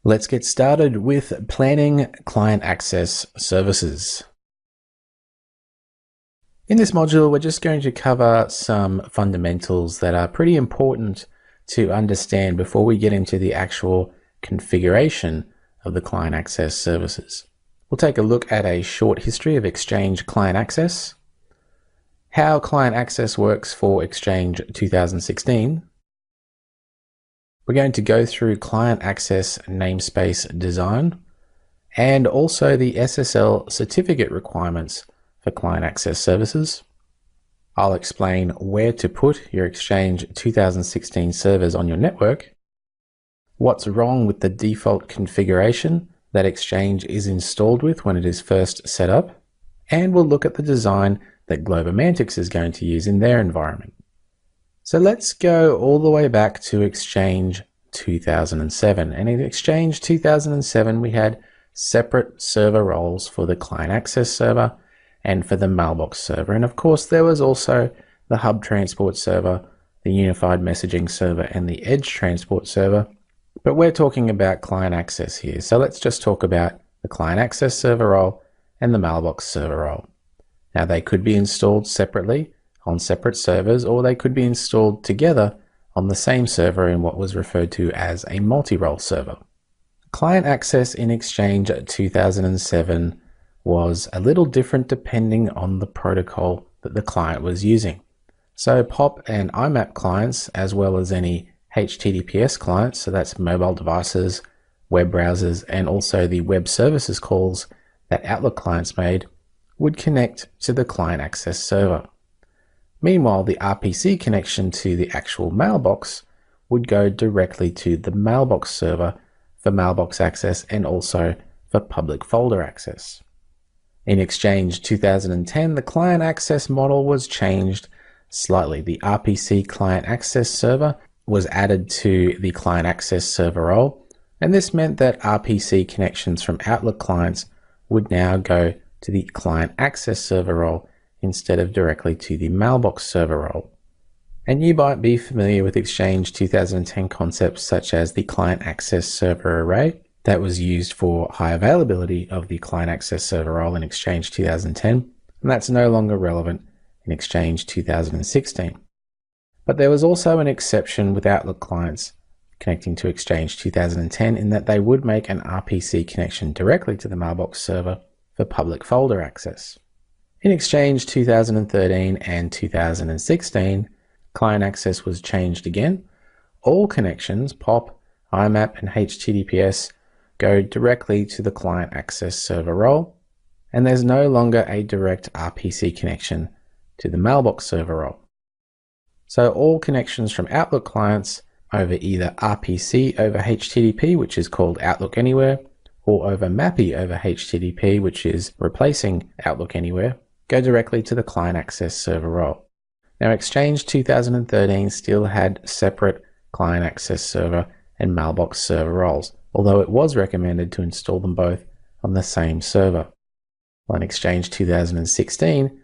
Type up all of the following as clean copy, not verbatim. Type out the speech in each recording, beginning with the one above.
Let's get started with planning client access services. In this module, we're just going to cover some fundamentals that are pretty important to understand before we get into the actual configuration of the client access services. We'll take a look at a short history of Exchange Client Access, how client access works for Exchange 2016. We're going to go through client access namespace design and also the SSL certificate requirements for client access services. I'll explain where to put your Exchange 2016 servers on your network, what's wrong with the default configuration that Exchange is installed with when it is first set up, and we'll look at the design that Globomantics is going to use in their environment. So let's go all the way back to Exchange 2007. And in Exchange 2007, we had separate server roles for the client access server and for the mailbox server. And of course, there was also the hub transport server, the unified messaging server, and the edge transport server. But we're talking about client access here. So let's just talk about the client access server role and the mailbox server role. Now, they could be installed separately on separate servers, or they could be installed together on the same server in what was referred to as a multi-role server. Client access in Exchange 2007 was a little different depending on the protocol that the client was using. So POP and IMAP clients, as well as any HTTPS clients, so that's mobile devices, web browsers, and also the web services calls that Outlook clients made, would connect to the client access server. Meanwhile, the RPC connection to the actual mailbox would go directly to the mailbox server for mailbox access and also for public folder access. In Exchange 2010, the client access model was changed slightly. The RPC client access server was added to the client access server role, and this meant that RPC connections from Outlook clients would now go to the client access server role instead of directly to the mailbox server role. And you might be familiar with Exchange 2010 concepts such as the client access server array that was used for high availability of the client access server role in Exchange 2010, and that's no longer relevant in Exchange 2016. But there was also an exception with Outlook clients connecting to Exchange 2010 in that they would make an RPC connection directly to the mailbox server for public folder access. In Exchange 2013 and 2016, client access was changed again. All connections, POP, IMAP, and HTTPS, go directly to the client access server role, and there's no longer a direct RPC connection to the mailbox server role. So all connections from Outlook clients over either RPC over HTTP, which is called Outlook Anywhere, or over MAPI over HTTP, which is replacing Outlook Anywhere, go directly to the client access server role. Now, Exchange 2013 still had separate client access server and mailbox server roles, although it was recommended to install them both on the same server. Well, in Exchange 2016,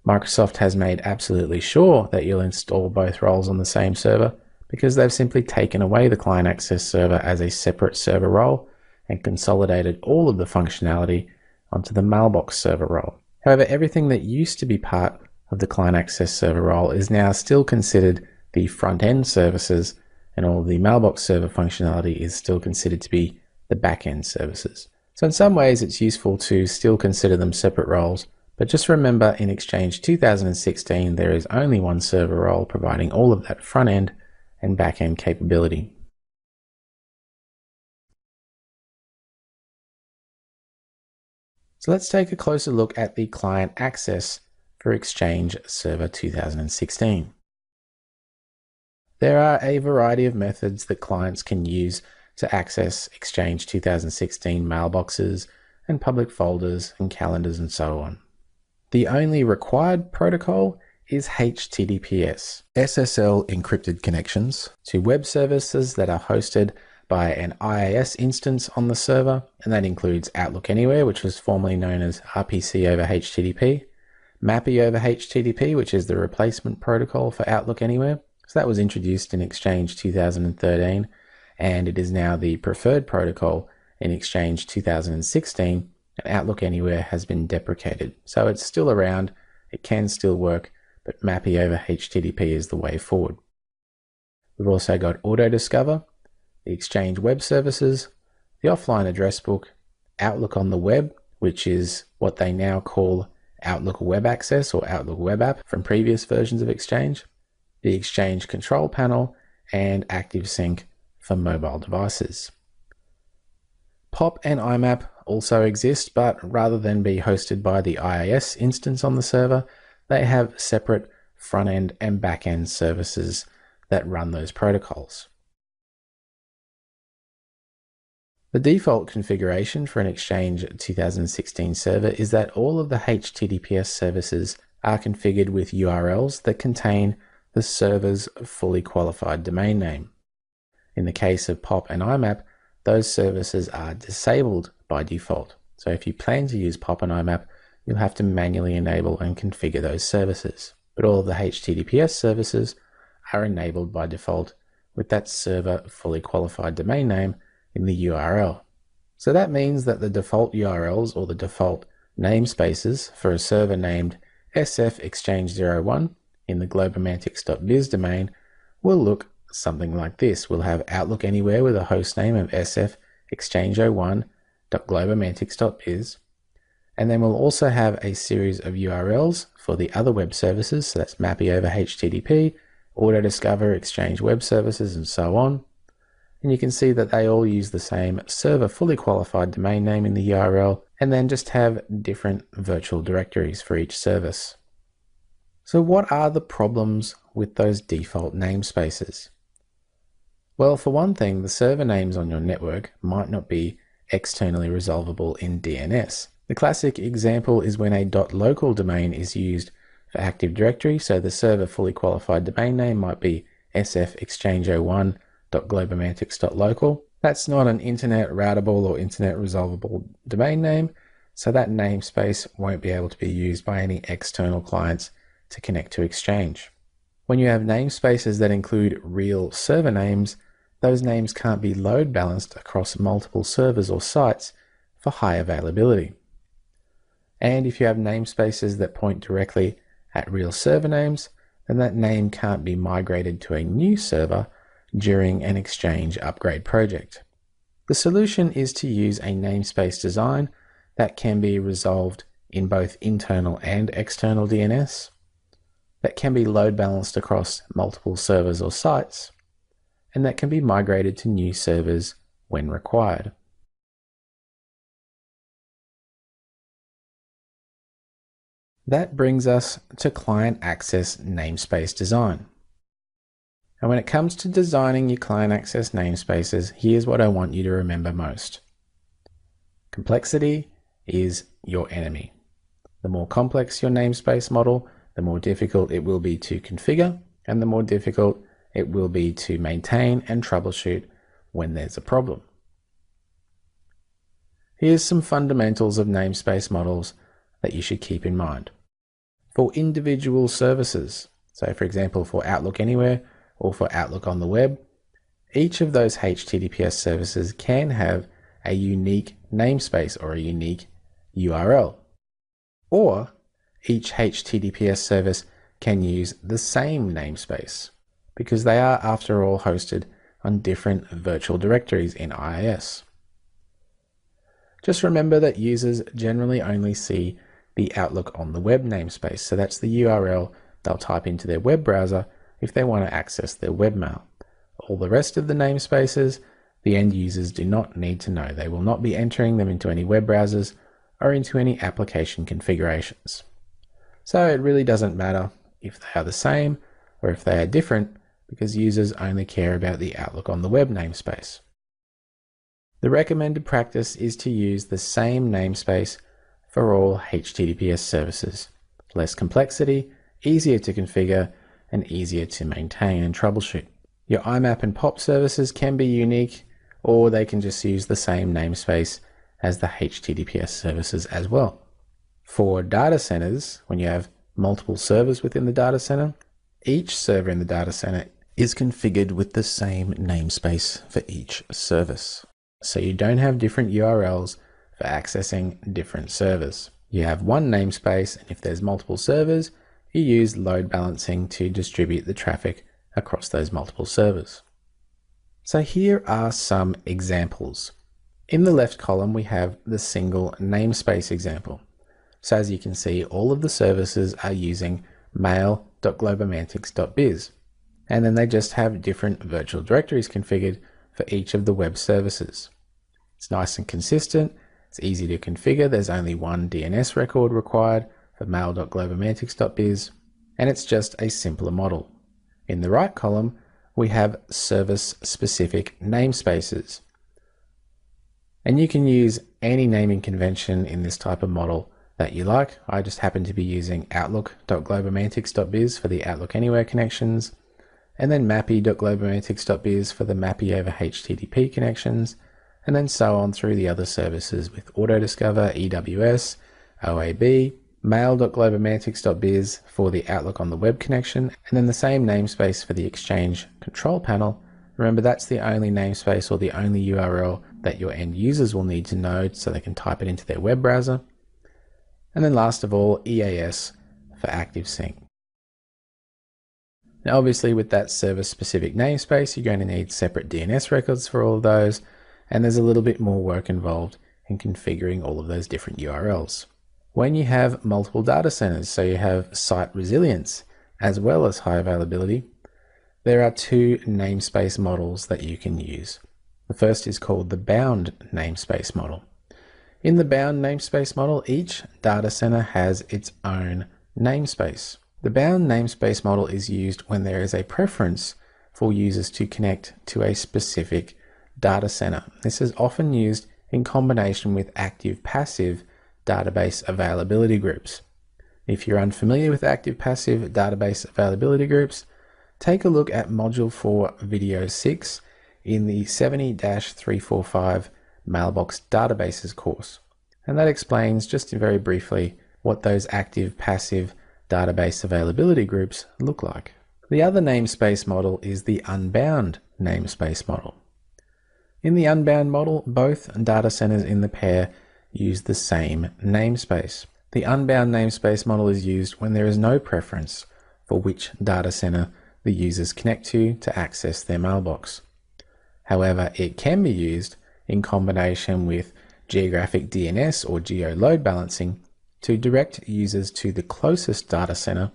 Microsoft has made absolutely sure that you'll install both roles on the same server because they've simply taken away the client access server as a separate server role and consolidated all of the functionality onto the mailbox server role. However, everything that used to be part of the client access server role is now still considered the front-end services, and all of the mailbox server functionality is still considered to be the back-end services. So in some ways, it's useful to still consider them separate roles, but just remember in Exchange 2016, there is only one server role providing all of that front-end and back-end capability. So let's take a closer look at the client access for Exchange Server 2016. There are a variety of methods that clients can use to access Exchange 2016 mailboxes and public folders and calendars and so on. The only required protocol is HTTPS, SSL encrypted connections to web services that are hosted by an IIS instance on the server, and that includes Outlook Anywhere, which was formerly known as RPC over HTTP, MAPI over HTTP, which is the replacement protocol for Outlook Anywhere. So that was introduced in Exchange 2013, and it is now the preferred protocol in Exchange 2016, and Outlook Anywhere has been deprecated. So it's still around, it can still work, but MAPI over HTTP is the way forward. We've also got Auto-Discover, the Exchange Web Services, the Offline Address Book, Outlook on the Web, which is what they now call Outlook Web Access or Outlook Web App from previous versions of Exchange, the Exchange Control Panel, and ActiveSync for mobile devices. POP and IMAP also exist, but rather than be hosted by the IIS instance on the server, they have separate front-end and back-end services that run those protocols. The default configuration for an Exchange 2016 server is that all of the HTTPS services are configured with URLs that contain the server's fully qualified domain name. In the case of POP and IMAP, those services are disabled by default. So if you plan to use POP and IMAP, you'll have to manually enable and configure those services. But all of the HTTPS services are enabled by default with that server fully qualified domain name in the URL. So that means that the default URLs or the default namespaces for a server named sfexchange01 in the globalmantics.biz domain will look something like this. We'll have Outlook Anywhere with a host name of sfexchange01.globalmantics.biz, and then we'll also have a series of URLs for the other web services, so that's MAPI over HTTP, Auto-Discover, Exchange Web Services, and so on. And you can see that they all use the same server fully qualified domain name in the URL, and then just have different virtual directories for each service. So what are the problems with those default namespaces? Well, for one thing, the server names on your network might not be externally resolvable in DNS. The classic example is when a .local domain is used for Active Directory, so the server fully qualified domain name might be sfexchange01.globalmantics.local. That's not an internet routable or internet resolvable domain name, so that namespace won't be able to be used by any external clients to connect to Exchange. When you have namespaces that include real server names, those names can't be load balanced across multiple servers or sites for high availability. And if you have namespaces that point directly at real server names, then that name can't be migrated to a new server during an Exchange upgrade project. The solution is to use a namespace design that can be resolved in both internal and external DNS, that can be load balanced across multiple servers or sites, and that can be migrated to new servers when required. That brings us to client access namespace design. And when it comes to designing your client access namespaces, here's what I want you to remember most. Complexity is your enemy. The more complex your namespace model, the more difficult it will be to configure, and the more difficult it will be to maintain and troubleshoot when there's a problem. Here's some fundamentals of namespace models that you should keep in mind. For individual services, so for example for Outlook Anywhere or for Outlook on the Web, each of those HTTPS services can have a unique namespace or a unique URL. Or each HTTPS service can use the same namespace because they are, after all, hosted on different virtual directories in IIS. Just remember that users generally only see the Outlook on the Web namespace, so that's the URL they'll type into their web browser if they want to access their webmail. All the rest of the namespaces, the end users do not need to know. They will not be entering them into any web browsers or into any application configurations. So it really doesn't matter if they are the same or if they are different, because users only care about the Outlook on the Web namespace. The recommended practice is to use the same namespace for all HTTPS services. Less complexity, easier to configure, and easier to maintain and troubleshoot. Your IMAP and POP services can be unique, or they can just use the same namespace as the HTTPS services as well. For data centers, when you have multiple servers within the data center, each server in the data center is configured with the same namespace for each service. So you don't have different URLs for accessing different servers. You have one namespace, and if there's multiple servers, you use load balancing to distribute the traffic across those multiple servers. So here are some examples. In the left column, we have the single namespace example. So as you can see, all of the services are using mail.globomantics.biz, and then they just have different virtual directories configured for each of the web services. It's nice and consistent, it's easy to configure, there's only one DNS record required for mail.globomantics.biz, and it's just a simpler model. In the right column, we have service-specific namespaces. And you can use any naming convention in this type of model that you like. I just happen to be using outlook.globomantics.biz for the Outlook Anywhere connections, and then mappy.globomantics.biz for the mappy over HTTP connections, and then so on through the other services with Autodiscover, EWS, OAB, mail.globomantics.biz for the Outlook on the web connection, and then the same namespace for the Exchange control panel. Remember, that's the only namespace or the only URL that your end users will need to know so they can type it into their web browser. And then last of all, EAS for ActiveSync. Now obviously with that service-specific namespace, you're going to need separate DNS records for all of those, and there's a little bit more work involved in configuring all of those different URLs. When you have multiple data centers, so you have site resilience as well as high availability, there are two namespace models that you can use. The first is called the bound namespace model. In the bound namespace model, each data center has its own namespace. The bound namespace model is used when there is a preference for users to connect to a specific data center. This is often used in combination with active-passive database availability groups. If you're unfamiliar with active-passive database availability groups, take a look at Module 4 Video 6 in the 70-345 Mailbox Databases course. And that explains just very briefly what those active-passive database availability groups look like. The other namespace model is the unbound namespace model. In the unbound model, both data centers in the pair use the same namespace. The unbound namespace model is used when there is no preference for which data center the users connect to access their mailbox. However, it can be used in combination with geographic DNS or geo load balancing to direct users to the closest data center,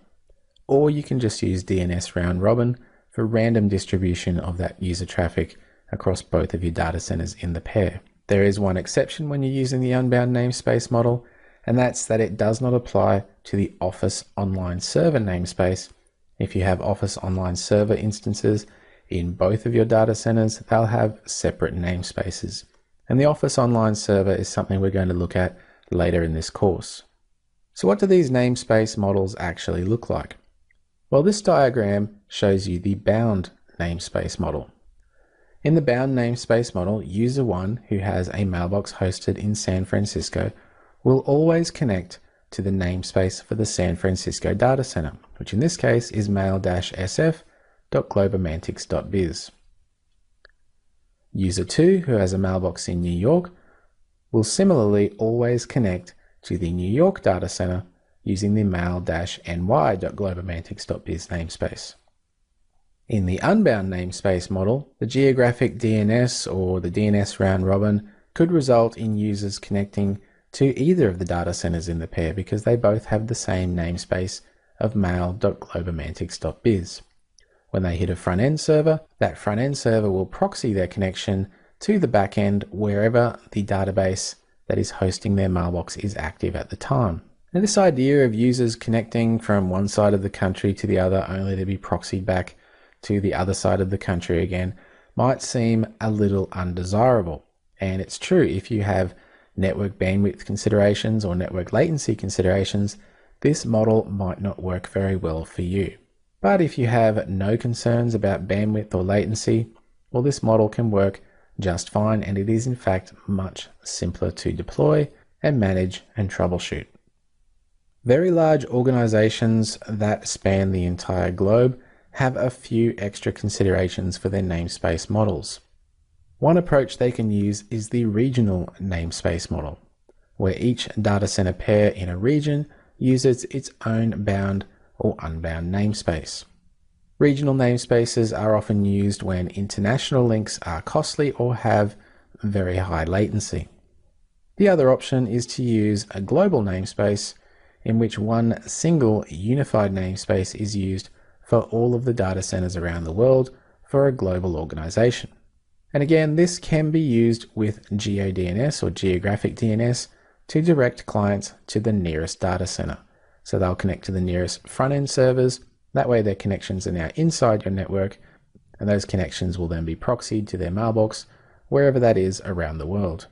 or you can just use DNS round robin for random distribution of that user traffic across both of your data centers in the pair. There is one exception when you're using the unbound namespace model, and that's that it does not apply to the Office Online Server namespace. If you have Office Online Server instances in both of your data centers, they'll have separate namespaces. And the Office Online Server is something we're going to look at later in this course. So what do these namespace models actually look like? Well, this diagram shows you the bound namespace model. In the bound namespace model, user 1, who has a mailbox hosted in San Francisco, will always connect to the namespace for the San Francisco data center, which in this case is mail-sf.globomantics.biz. User 2, who has a mailbox in New York, will similarly always connect to the New York data center using the mail-ny.globomantics.biz namespace. In the unbound namespace model, the geographic DNS or the DNS round robin could result in users connecting to either of the data centers in the pair because they both have the same namespace of mail.globomantics.biz. When they hit a front-end server, that front-end server will proxy their connection to the back-end wherever the database that is hosting their mailbox is active at the time. Now, this idea of users connecting from one side of the country to the other only to be proxied back to the other side of the country again might seem a little undesirable. And it's true, if you have network bandwidth considerations or network latency considerations, this model might not work very well for you. But if you have no concerns about bandwidth or latency, well, this model can work just fine, and it is in fact much simpler to deploy and manage and troubleshoot. Very large organizations that span the entire globe have a few extra considerations for their namespace models. One approach they can use is the regional namespace model, where each data center pair in a region uses its own bound or unbound namespace. Regional namespaces are often used when international links are costly or have very high latency. The other option is to use a global namespace, in which one single unified namespace is used for all of the data centers around the world for a global organization. And again, this can be used with GeoDNS or geographic DNS to direct clients to the nearest data center. So they'll connect to the nearest front-end servers. That way their connections are now inside your network, and those connections will then be proxied to their mailbox wherever that is around the world.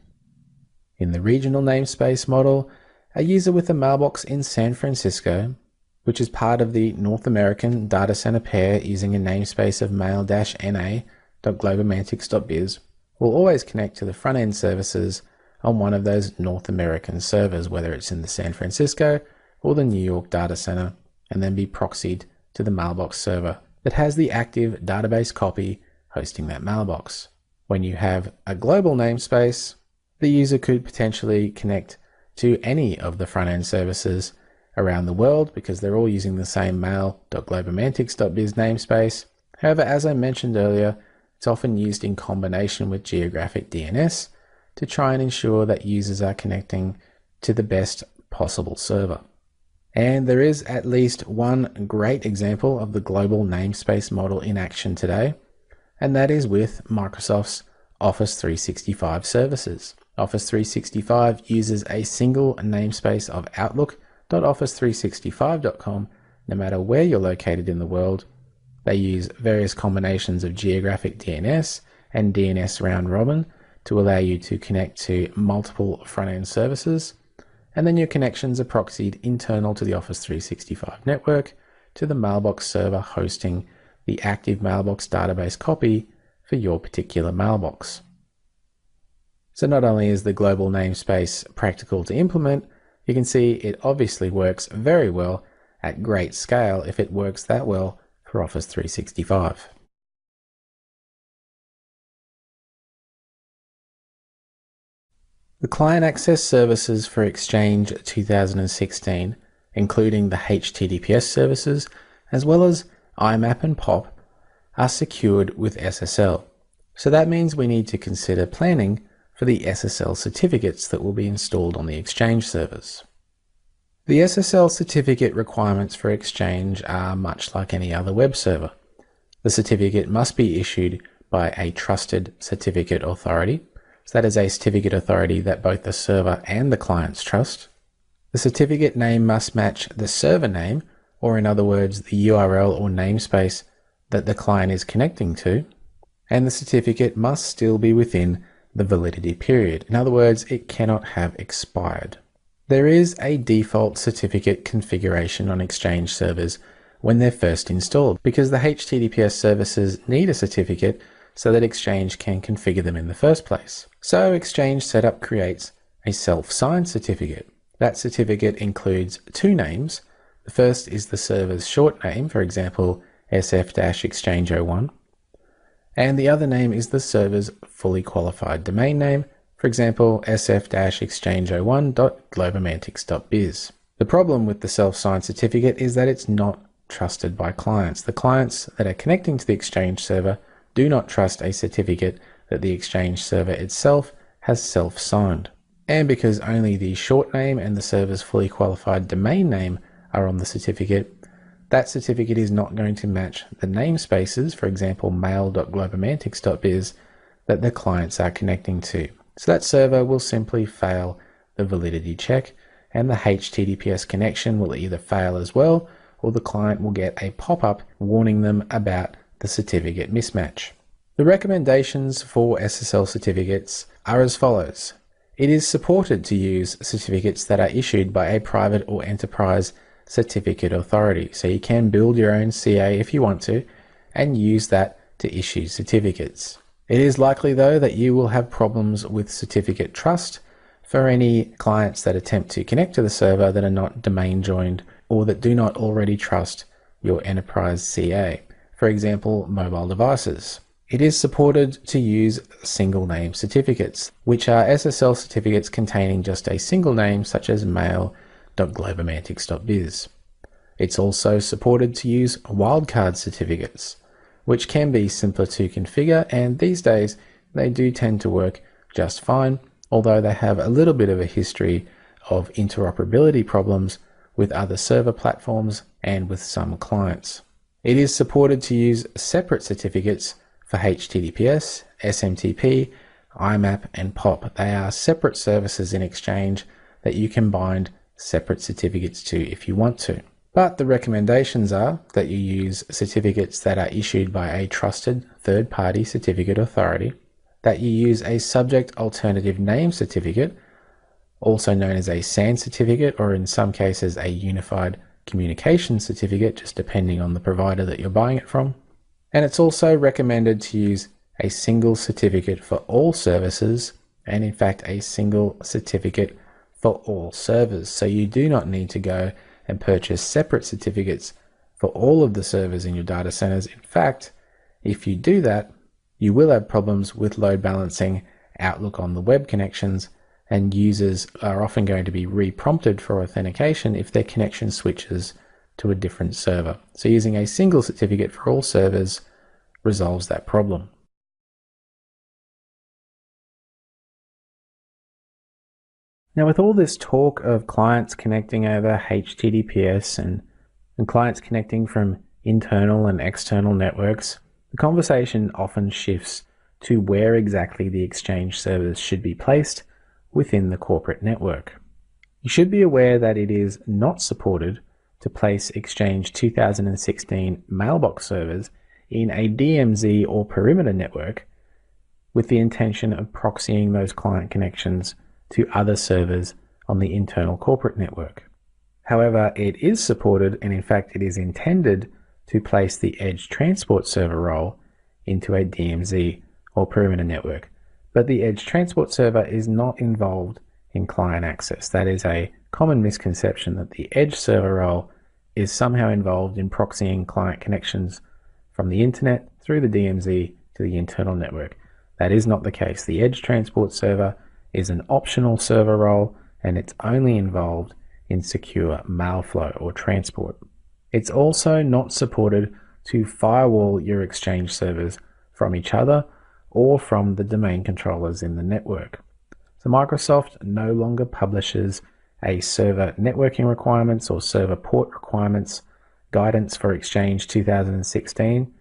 In the regional namespace model, a user with a mailbox in San Francisco, which is part of the North American data center pair using a namespace of mail-na.globomantics.biz, will always connect to the front-end services on one of those North American servers, whether it's in the San Francisco or the New York data center, and then be proxied to the mailbox server that has the active database copy hosting that mailbox. When you have a global namespace, the user could potentially connect to any of the front-end services around the world because they're all using the same mail.globomantics.biz namespace. However, as I mentioned earlier, it's often used in combination with geographic DNS to try and ensure that users are connecting to the best possible server. And there is at least one great example of the global namespace model in action today, and that is with Microsoft's Office 365 services. Office 365 uses a single namespace of outlook.office365.com no matter where you're located in the world. They use various combinations of geographic DNS and DNS round robin to allow you to connect to multiple front-end services, and then your connections are proxied internal to the Office 365 network to the mailbox server hosting the active mailbox database copy for your particular mailbox. So not only is the global namespace practical to implement, you can see it obviously works very well at great scale if it works that well for Office 365. The client access services for Exchange 2016, including the HTTPS services, as well as IMAP and POP, are secured with SSL. So that means we need to consider planning for the SSL certificates that will be installed on the Exchange servers. The SSL certificate requirements for Exchange are much like any other web server. The certificate must be issued by a trusted certificate authority. So that is a certificate authority that both the server and the clients trust. The certificate name must match the server name, or in other words, the URL or namespace that the client is connecting to. And the certificate must still be within the validity period. In other words, it cannot have expired. There is a default certificate configuration on Exchange servers when they're first installed, because the HTTPS services need a certificate so that Exchange can configure them in the first place. So Exchange Setup creates a self-signed certificate. That certificate includes two names. The first is the server's short name, for example, sf-exchange01, and the other name is the server's fully qualified domain name, for example, sf-exchange01.globomantics.biz. The problem with the self-signed certificate is that it's not trusted by clients. The clients that are connecting to the Exchange server do not trust a certificate that the Exchange server itself has self-signed. And because only the short name and the server's fully qualified domain name are on the certificate, that certificate is not going to match the namespaces, for example, mail.globomantics.biz, that the clients are connecting to. So that server will simply fail the validity check, and the HTTPS connection will either fail as well, or the client will get a pop-up warning them about the certificate mismatch. The recommendations for SSL certificates are as follows. It is supported to use certificates that are issued by a private or enterprise certificate authority. So you can build your own CA if you want to, and use that to issue certificates. It is likely though that you will have problems with certificate trust for any clients that attempt to connect to the server that are not domain joined or that do not already trust your enterprise CA. for example, mobile devices. It is supported to use single name certificates, which are SSL certificates containing just a single name, such as mail.globomantics.biz. It's also supported to use wildcard certificates, which can be simpler to configure, and these days they do tend to work just fine, although they have a little bit of a history of interoperability problems with other server platforms and with some clients. It is supported to use separate certificates for HTTPS, SMTP, IMAP, and POP. They are separate services in Exchange that you can bind separate certificates to if you want to. But the recommendations are that you use certificates that are issued by a trusted third-party certificate authority, that you use a subject alternative name certificate, also known as a SAN certificate, or in some cases a unified communication certificate, just depending on the provider that you're buying it from. And it's also recommended to use a single certificate for all services, and in fact a single certificate for all servers. So you do not need to go and purchase separate certificates for all of the servers in your data centers. In fact, if you do that, you will have problems with load balancing, Outlook on the web connections, and users are often going to be re-prompted for authentication if their connection switches to a different server. So using a single certificate for all servers resolves that problem. Now, with all this talk of clients connecting over HTTPS and clients connecting from internal and external networks, the conversation often shifts to where exactly the Exchange servers should be placed within the corporate network. You should be aware that it is not supported to place Exchange 2016 mailbox servers in a DMZ or perimeter network with the intention of proxying those client connections to other servers on the internal corporate network. However, it is supported, and in fact it is intended, to place the Edge Transport Server role into a DMZ or perimeter network. But the Edge Transport Server is not involved in client access. That is a common misconception, that the Edge server role is somehow involved in proxying client connections from the internet through the DMZ to the internal network. That is not the case. The Edge Transport Server is an optional server role, and it's only involved in secure mail flow or transport. It's also not supported to firewall your Exchange servers from each other or from the domain controllers in the network. So Microsoft no longer publishes a server networking requirements or server port requirements guidance for Exchange 2016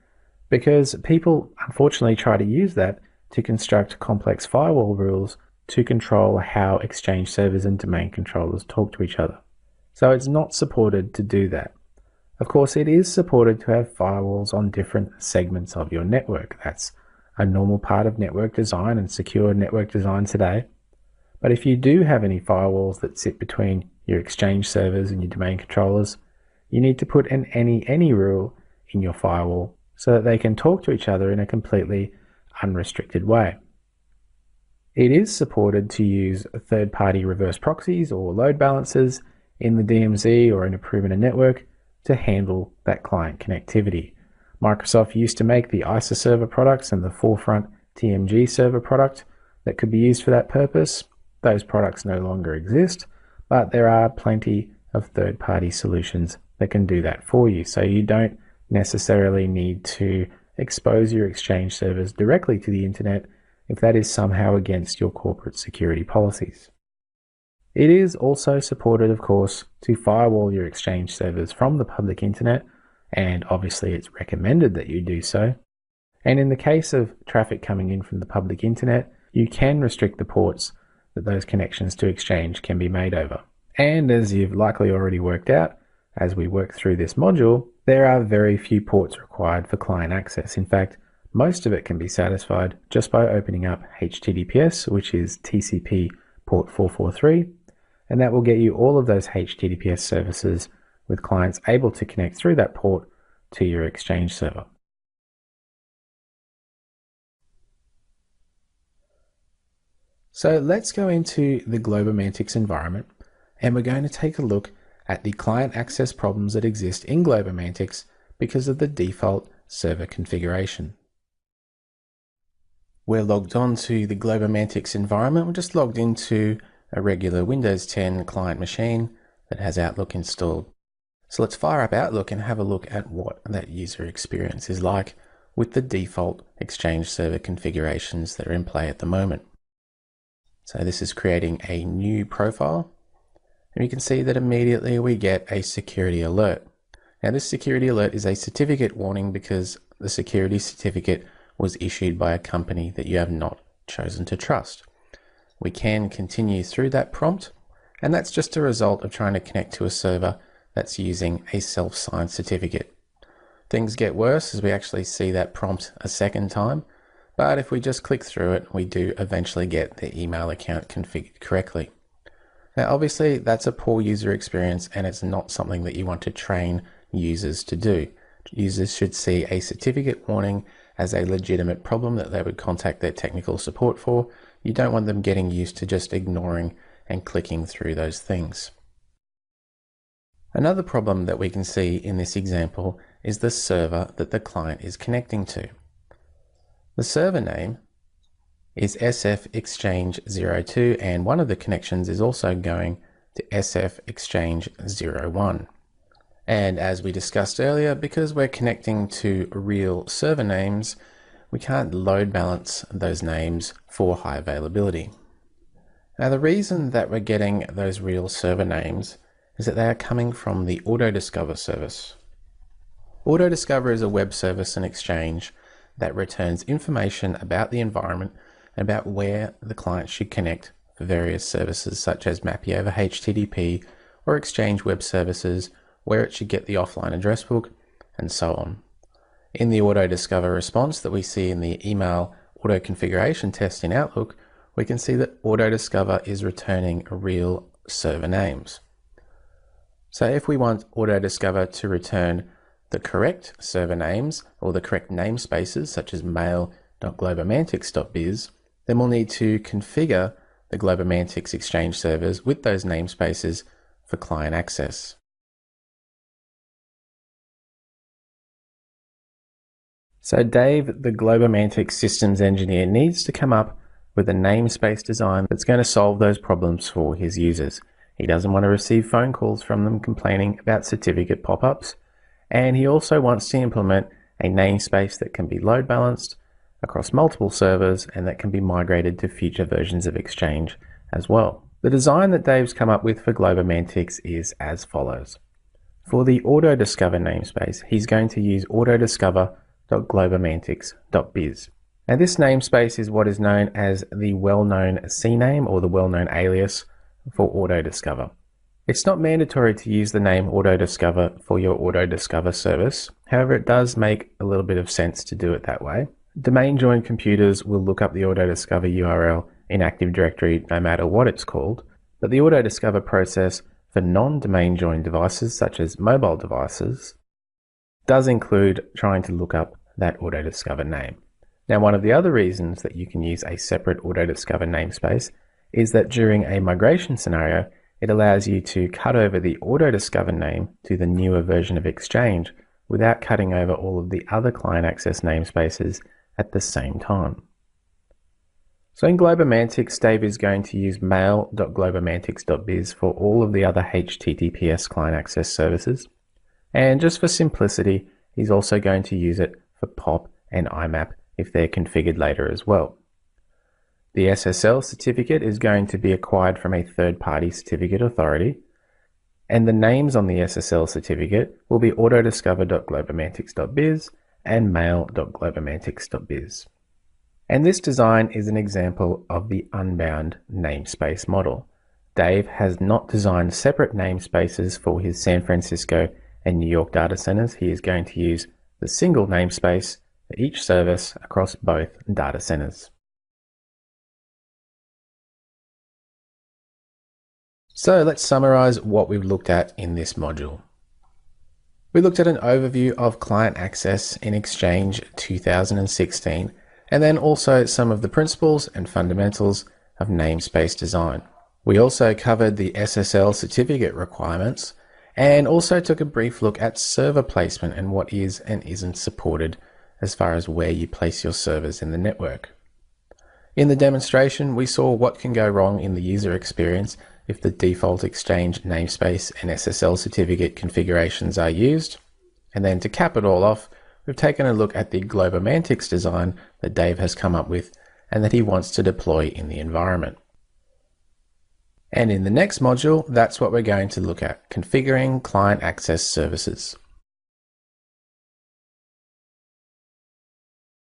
because people unfortunately try to use that to construct complex firewall rules to control how Exchange servers and domain controllers talk to each other. So it's not supported to do that. Of course, it is supported to have firewalls on different segments of your network. That's a normal part of network design and secure network design today. But if you do have any firewalls that sit between your Exchange servers and your domain controllers, you need to put an any rule in your firewall so that they can talk to each other in a completely unrestricted way. It is supported to use third-party reverse proxies or load balancers in the DMZ or in a perimeter network to handle that client connectivity. Microsoft used to make the ISA server products and the Forefront TMG server product that could be used for that purpose. Those products no longer exist, but there are plenty of third-party solutions that can do that for you. So you don't necessarily need to expose your Exchange servers directly to the internet if that is somehow against your corporate security policies. It is also supported, of course, to firewall your Exchange servers from the public internet, and obviously it's recommended that you do so. And in the case of traffic coming in from the public internet, you can restrict the ports that those connections to Exchange can be made over. And as you've likely already worked out, as we work through this module, there are very few ports required for client access. In fact, most of it can be satisfied just by opening up HTTPS, which is TCP port 443, and that will get you all of those HTTPS services with clients able to connect through that port to your Exchange server. So let's go into the Globomantics environment, and we're going to take a look at the client access problems that exist in Globomantics because of the default server configuration. We're logged on to the Globomantics environment. We're just logged into a regular Windows 10 client machine that has Outlook installed. So let's fire up Outlook and have a look at what that user experience is like with the default Exchange server configurations that are in play at the moment. So this is creating a new profile, and you can see that immediately we get a security alert. Now this security alert is a certificate warning because the security certificate was issued by a company that you have not chosen to trust. We can continue through that prompt, and that's just a result of trying to connect to a server that's using a self-signed certificate. Things get worse as we actually see that prompt a second time, but if we just click through it, we do eventually get the email account configured correctly. Now obviously that's a poor user experience, and it's not something that you want to train users to do. Users should see a certificate warning as a legitimate problem that they would contact their technical support for. You don't want them getting used to just ignoring and clicking through those things. Another problem that we can see in this example is the server that the client is connecting to. The server name is SF Exchange 02, and one of the connections is also going to SF Exchange 01. And as we discussed earlier, because we're connecting to real server names, we can't load balance those names for high availability. Now the reason that we're getting those real server names is that they are coming from the Auto-Discover service. Auto-Discover is a web service and exchange that returns information about the environment and about where the client should connect for various services such as MAPI over HTTP or Exchange Web Services, where it should get the offline address book, and so on. In the Auto-Discover response that we see in the email auto configuration test in Outlook, we can see that Auto-Discover is returning real server names. So if we want Auto-Discover to return the correct server names or the correct namespaces such as mail.globomantics.biz, then we'll need to configure the Globomantics Exchange servers with those namespaces for client access. So Dave, the Globomantics systems engineer, needs to come up with a namespace design that's going to solve those problems for his users. He doesn't want to receive phone calls from them complaining about certificate pop-ups, and he also wants to implement a namespace that can be load balanced across multiple servers and that can be migrated to future versions of Exchange as well. The design that Dave's come up with for Globomantics is as follows. For the Auto-Discover namespace, he's going to use autodiscover.globomantics.biz. Now this namespace is what is known as the well-known CNAME or the well-known alias for Auto-Discover. It's not mandatory to use the name Auto-Discover for your Auto-Discover service. However, it does make a little bit of sense to do it that way. Domain joined computers will look up the Auto-Discover URL in Active Directory no matter what it's called, but the Auto-Discover process for non-domain joined devices such as mobile devices does include trying to look up that Auto-Discover name. Now, one of the other reasons that you can use a separate Auto-Discover namespace is that during a migration scenario, it allows you to cut over the Auto-Discover name to the newer version of Exchange without cutting over all of the other client access namespaces at the same time. So in Globomantics, Dave is going to use mail.globomantics.biz for all of the other HTTPS client access services. And just for simplicity, he's also going to use it for POP and IMAP if they're configured later as well. The SSL certificate is going to be acquired from a third-party certificate authority, and the names on the SSL certificate will be autodiscover.globomantics.biz and mail.globomantics.biz. And this design is an example of the unbound namespace model. Dave has not designed separate namespaces for his San Francisco and New York data centers. He is going to use the single namespace for each service across both data centers. So let's summarize what we've looked at in this module. We looked at an overview of client access in Exchange 2016, and then also some of the principles and fundamentals of namespace design. We also covered the SSL certificate requirements and also took a brief look at server placement and what is and isn't supported as far as where you place your servers in the network. In the demonstration, we saw what can go wrong in the user experience if the default Exchange namespace and SSL certificate configurations are used. And then to cap it all off, we've taken a look at the Globomantics design that Dave has come up with and that he wants to deploy in the environment. And in the next module, that's what we're going to look at, configuring client access services.